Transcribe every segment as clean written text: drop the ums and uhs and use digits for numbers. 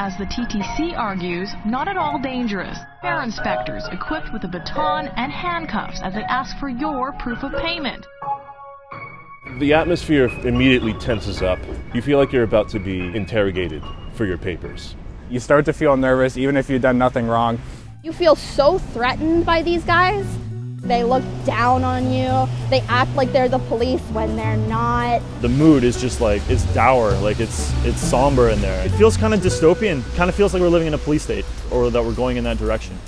as the TTC argues, not at all dangerous. Fare inspectors equipped with a baton and handcuffs as they ask for your proof of payment. The atmosphere immediately tenses up. You feel like you're about to be interrogated for your papers. You start to feel nervous even if you've done nothing wrong. You feel so threatened by these guys. They look down on you. They act like they're the police when they're not. The mood is just like, it's dour, like it's somber in there. It feels kind of dystopian, kind of feels like we're living in a police state, or that we're going in that direction.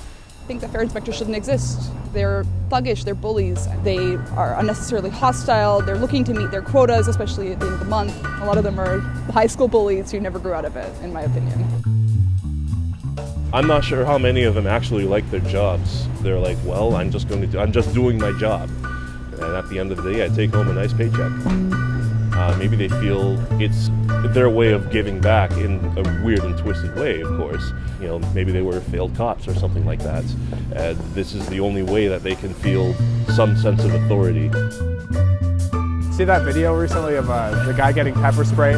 I think that fare inspectors shouldn't exist. They're thuggish, they're bullies, they are unnecessarily hostile, they're looking to meet their quotas, especially at the end of the month. A lot of them are high school bullies who never grew out of it, in my opinion. I'm not sure how many of them actually like their jobs. They're like, well, I'm just doing my job. And at the end of the day, I take home a nice paycheck. Maybe they feel it's their way of giving back in a weird and twisted way, of course. You know, maybe they were failed cops or something like that. And this is the only way that they can feel some sense of authority. See that video recently of the guy getting pepper sprayed?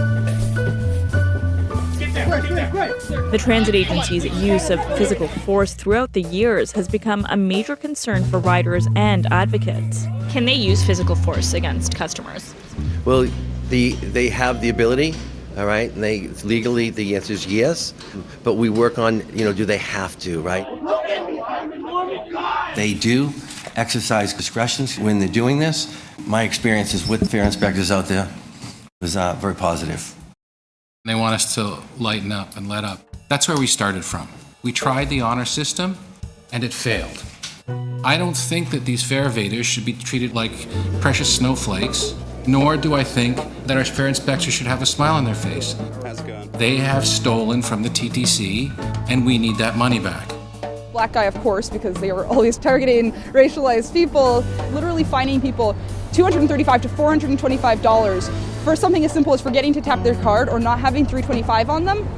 The transit agency's use of physical force throughout the years has become a major concern for riders and advocates. Can they use physical force against customers? Well, they have the ability, all right? And legally, the answer is yes. But we work on, do they have to, right? They do exercise discretion when they're doing this. My experiences with fare inspectors out there was very positive. They want us to lighten up and let up. That's where we started from. We tried the honor system, and it failed. I don't think that these fare evaders should be treated like precious snowflakes, nor do I think that our fare inspectors should have a smile on their face. They have stolen from the TTC, and we need that money back. Black guy, of course, because they were always targeting racialized people, literally fining people $235 to $425 for something as simple as forgetting to tap their card or not having $325 on them.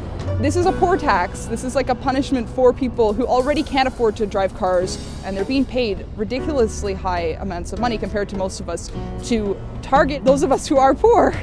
This is a poor tax. This is like a punishment for people who already can't afford to drive cars, and they're being paid ridiculously high amounts of money compared to most of us to target those of us who are poor.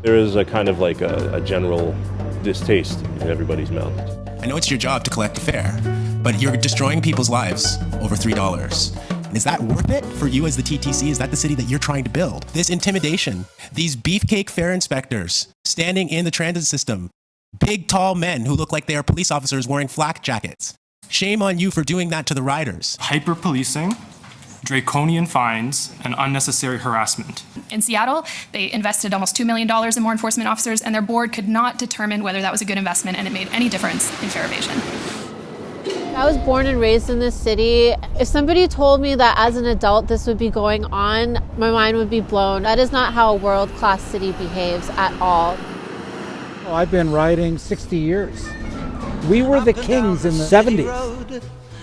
There is a kind of like a general distaste in everybody's mouth. I know it's your job to collect a fare, but you're destroying people's lives over $3. Is that worth it for you as the TTC? Is that the city that you're trying to build? This intimidation, these beefcake fare inspectors standing in the transit system, big, tall men who look like they are police officers wearing flak jackets. Shame on you for doing that to the riders. Hyper-policing, draconian fines, and unnecessary harassment. In Seattle, they invested almost $2 million in more enforcement officers, and their board could not determine whether that was a good investment, and it made any difference in fare evasion. I was born and raised in this city. If somebody told me that as an adult this would be going on, my mind would be blown. That is not how a world-class city behaves at all. Well, I've been riding 60 years. We were the kings in the 70s.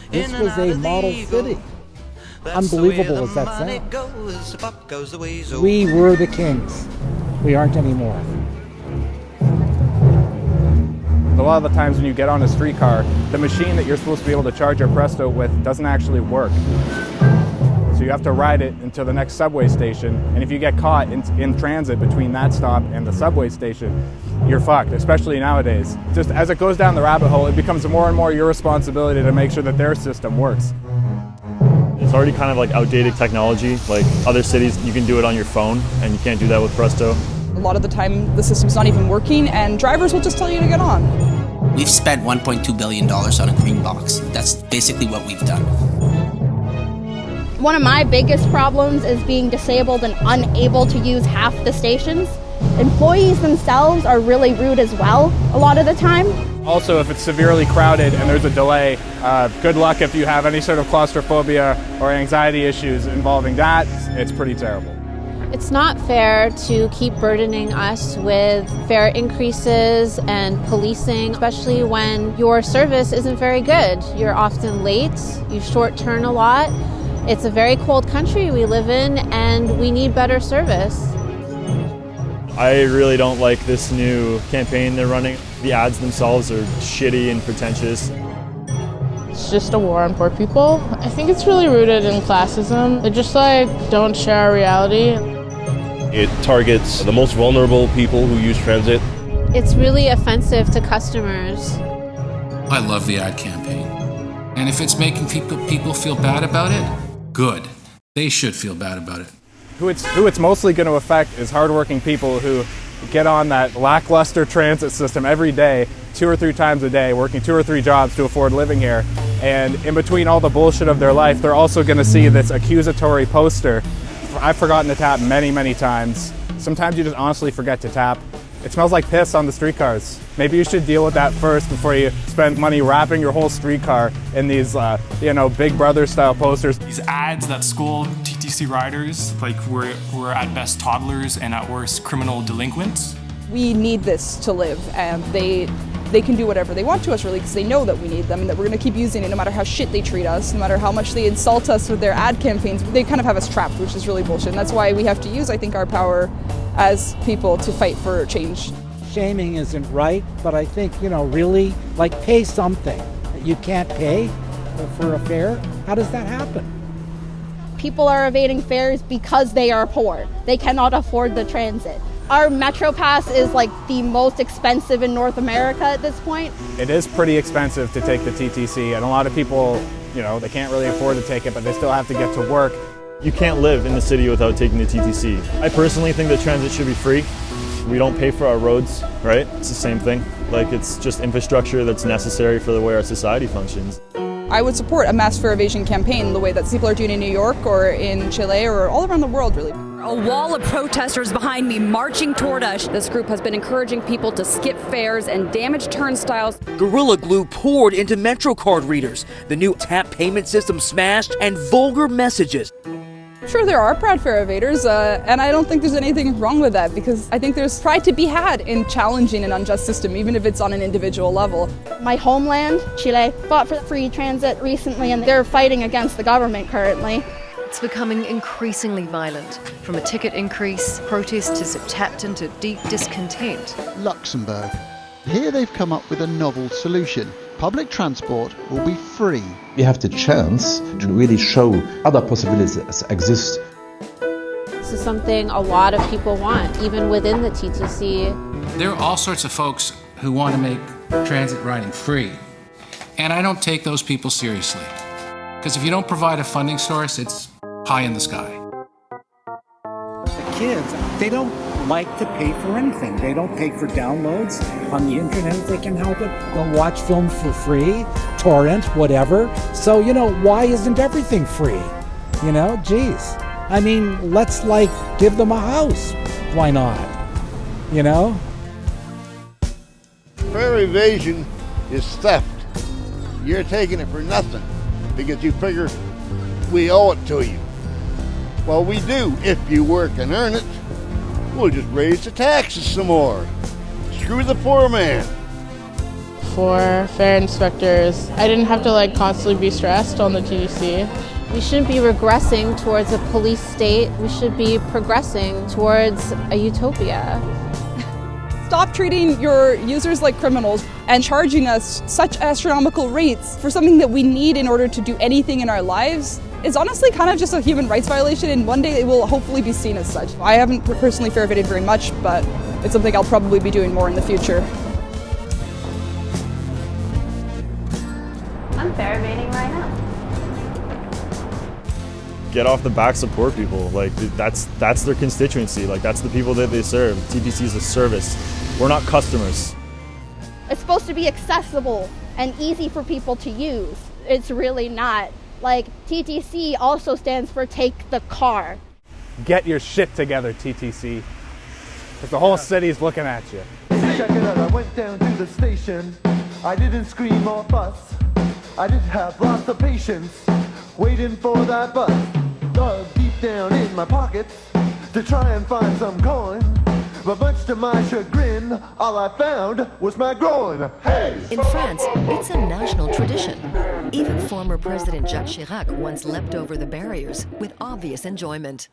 This was a model city. Unbelievable as that sounds. We were the kings. We aren't anymore. A lot of the times when you get on a streetcar, the machine that you're supposed to be able to charge your Presto with doesn't actually work. So you have to ride it until the next subway station, and if you get caught in transit between that stop and the subway station, you're fucked, especially nowadays. Just as it goes down the rabbit hole, it becomes more and more your responsibility to make sure that their system works. It's already kind of like outdated technology. Like other cities, you can do it on your phone, and you can't do that with Presto. A lot of the time, the system's not even working, and drivers will just tell you to get on. We've spent $1.2 billion on a green box. That's basically what we've done. One of my biggest problems is being disabled and unable to use half the stations. Employees themselves are really rude as well, a lot of the time. Also, if it's severely crowded and there's a delay, good luck if you have any sort of claustrophobia or anxiety issues involving that. It's pretty terrible. It's not fair to keep burdening us with fare increases and policing, especially when your service isn't very good. You're often late, you short turn a lot. It's a very cold country we live in, and we need better service. I really don't like this new campaign they're running. The ads themselves are shitty and pretentious. It's just a war on poor people. I think it's really rooted in classism. They just don't share our reality. It targets the most vulnerable people who use transit. It's really offensive to customers. I love the ad campaign. And if it's making people feel bad about it, good. They should feel bad about it. Who it's mostly going to affect is hardworking people who get on that lackluster transit system every day, 2 or 3 times a day, working 2 or 3 jobs to afford living here. And in between all the bullshit of their life, they're also going to see this accusatory poster. I've forgotten to tap many, many times. Sometimes you just honestly forget to tap. It smells like piss on the streetcars. Maybe you should deal with that first before you spend money wrapping your whole streetcar in these, Big Brother style posters. These ads that scold TTC riders, like we're at best toddlers and at worst criminal delinquents. We need this to live, and they can do whatever they want to us, really, because they know that we need them and that we're going to keep using it no matter how shit they treat us, no matter how much they insult us with their ad campaigns. They kind of have us trapped, which is really bullshit. And that's why we have to use, I think, our power as people to fight for change. Shaming isn't right, but I think, really, pay something. You can't pay for a fare? How does that happen? People are evading fares because they are poor. They cannot afford the transit. Our Metro Pass is the most expensive in North America at this point. It is pretty expensive to take the TTC, and a lot of people, they can't really afford to take it, but they still have to get to work. You can't live in the city without taking the TTC. I personally think that transit should be free. We don't pay for our roads, right? It's the same thing. It's just infrastructure that's necessary for the way our society functions. I would support a mass fare evasion campaign the way that people are doing in New York or in Chile or all around the world, really. A wall of protesters behind me marching toward us. This group has been encouraging people to skip fares and damage turnstiles. Gorilla Glue poured into MetroCard readers. The new tap payment system smashed, and vulgar messages. Sure, there are proud fare evaders, and I don't think there's anything wrong with that, because I think there's pride to be had in challenging an unjust system, even if it's on an individual level. My homeland, Chile, fought for free transit recently, and they're fighting against the government currently. It's becoming increasingly violent. From a ticket increase, protests have tapped into deep discontent. Luxembourg. Here they've come up with a novel solution. Public transport will be free. We have the chance to really show other possibilities exist. This is something a lot of people want, even within the TTC. There are all sorts of folks who want to make transit riding free. And I don't take those people seriously. Because if you don't provide a funding source, it's pie in the sky. The kids, they don't like to pay for anything. They don't pay for downloads on the internet if they can help it. They'll watch films for free, torrent, whatever. So, why isn't everything free? Geez. I mean, let's give them a house. Why not? Fare evasion is theft. You're taking it for nothing because you figure we owe it to you. Well, we do if you work and earn it. We'll just raise the taxes some more. Screw the poor man. For fare inspectors, I didn't have to constantly be stressed on the TTC. We shouldn't be regressing towards a police state. We should be progressing towards a utopia. Stop treating your users like criminals and charging us such astronomical rates for something that we need in order to do anything in our lives. It's honestly kind of just a human rights violation, and one day it will hopefully be seen as such. I haven't personally fare evaded very much, but it's something I'll probably be doing more in the future. I'm fare evading right now. Get off the backs of poor people. That's their constituency. That's the people that they serve. TTC is a service. We're not customers. It's supposed to be accessible and easy for people to use. It's really not. TTC also stands for take the car. Get your shit together, TTC. Because the whole city's looking at you. Check it out, I went down to the station. I didn't scream or fuss. I did have lots of patience waiting for that bus. Dug deep down in my pockets to try and find some coin. But much to my chagrin, all I found was my groin. Hey! In France, it's a national tradition. Even former President Jacques Chirac once leapt over the barriers with obvious enjoyment.